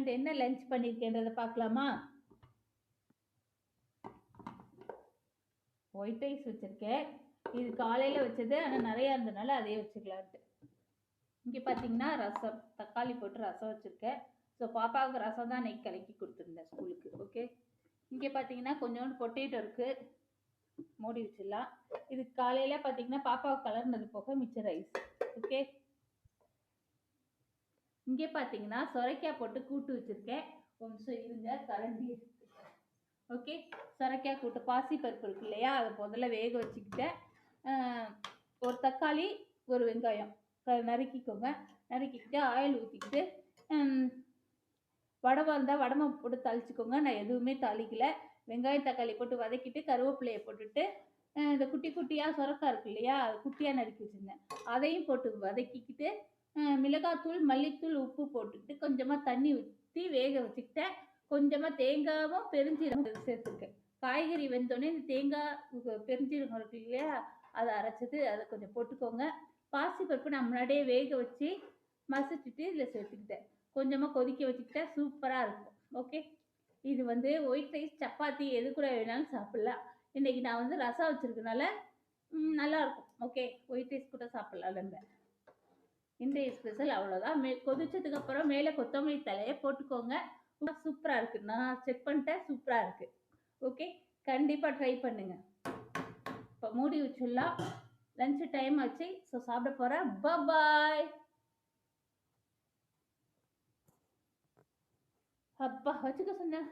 And என்ன lunch பண்ணியிருக்கேன்றதை பார்க்கலாமா? White rice வச்சுருக்கேன். இது காலையில் வச்சது, ஆனால் நிறையா இருந்ததுனால அதையே வச்சுக்கலான்ட்டு. இங்கே பார்த்தீங்கன்னா ரசம், தக்காளி போட்டு ரசம் வச்சுருக்கேன். ஸோ பாப்பாவுக்கு ரசம் தான் இன்னைக்கு கலக்கி கொடுத்துருந்தேன் ஸ்கூலுக்கு. ஓகே, இங்கே பார்த்தீங்கன்னா கொஞ்சோண்டு பொட்டேட்டோ இருக்குது, மூடி வச்சிடலாம். இது காலையில் பார்த்தீங்கன்னா பாப்பாவுக்கு கலர்னது போக மிச்ச ரைஸ். ஓகே, இங்கே பார்த்தீங்கன்னா சொரைக்காய் போட்டு கூட்டு வச்சுருக்கேன். ஒரு நிமிஷம் இருங்க, கரண்டி இருக்கு. ஓகே, சொரைக்காய் கூட்டு, பாசி பருப்பு இருக்கு இல்லையா, அதை முதல்ல வேக வச்சுக்கிட்டேன். ஒரு தக்காளி, ஒரு வெங்காயம் நறுக்கிக்கோங்க. நறுக்கிக்கிட்டு ஆயில் ஊற்றிக்கிட்டு வடவை இருந்தால் வடமை போட்டு தாளிச்சிக்கோங்க. நான் எதுவுமே தாளிக்கல. வெங்காயம் தக்காளி போட்டு வதக்கிட்டு கருவேப்பிலையை போட்டுட்டு இந்த குட்டி குட்டியாக சுரக்காய் இருக்கு இல்லையா, அது குட்டியாக நறுக்கி வச்சுருந்தேன், அதையும் போட்டு வதக்கிக்கிட்டு மிளகாத்தூள், மல்லித்தூள், உப்பு போட்டுக்கிட்டு கொஞ்சமாக தண்ணி ஊற்றி வேக வச்சுக்கிட்டேன். கொஞ்சமாக தேங்காயும் பெருஞ்சீரகம் சேர்த்துருக்கேன். காய்கறி வெந்தோடனே இந்த தேங்காய் பெருஞ்சீரகம் இருக்கு இல்லையா, அதை அரைச்சது அதை கொஞ்சம் போட்டுக்கோங்க. பாசிப்பருப்பு நான் முன்னாடியே வேக வச்சு மசிச்சுட்டு இதில் சேர்த்துக்கிட்டேன். கொஞ்சமாக கொதிக்க வச்சுக்கிட்டா சூப்பராக இருக்கும். ஓகே, இது ஒயிட் ரைஸ், சப்பாத்தி எது கூட வேணாலும் சாப்பிட்லாம். இன்றைக்கி நான் ரசம் வச்சுருக்கனால நல்லாயிருக்கும். ஓகே, ஒயிட் ரைஸ் கூட சாப்பிட்லாம் நம்ம. இன்றைய ஸ்பெஷல் அவ்வளோதான். கொதிச்சதுக்கப்புறம் மேலே கொத்தமல்லி தலையை போட்டுக்கோங்க. சூப்பராக இருக்குது. நான் செக் பண்ணிட்டேன், சூப்பராக இருக்குது. ஓகே, கண்டிப்பாக ட்ரை பண்ணுங்கள். இப்போ மூடி வச்சுடலாம். லஞ்சு டைம் ஆச்சு. ஸோ சாப்பிட போகிறேன். பாய். அப்பா வச்சுக்க சொன்னேன்.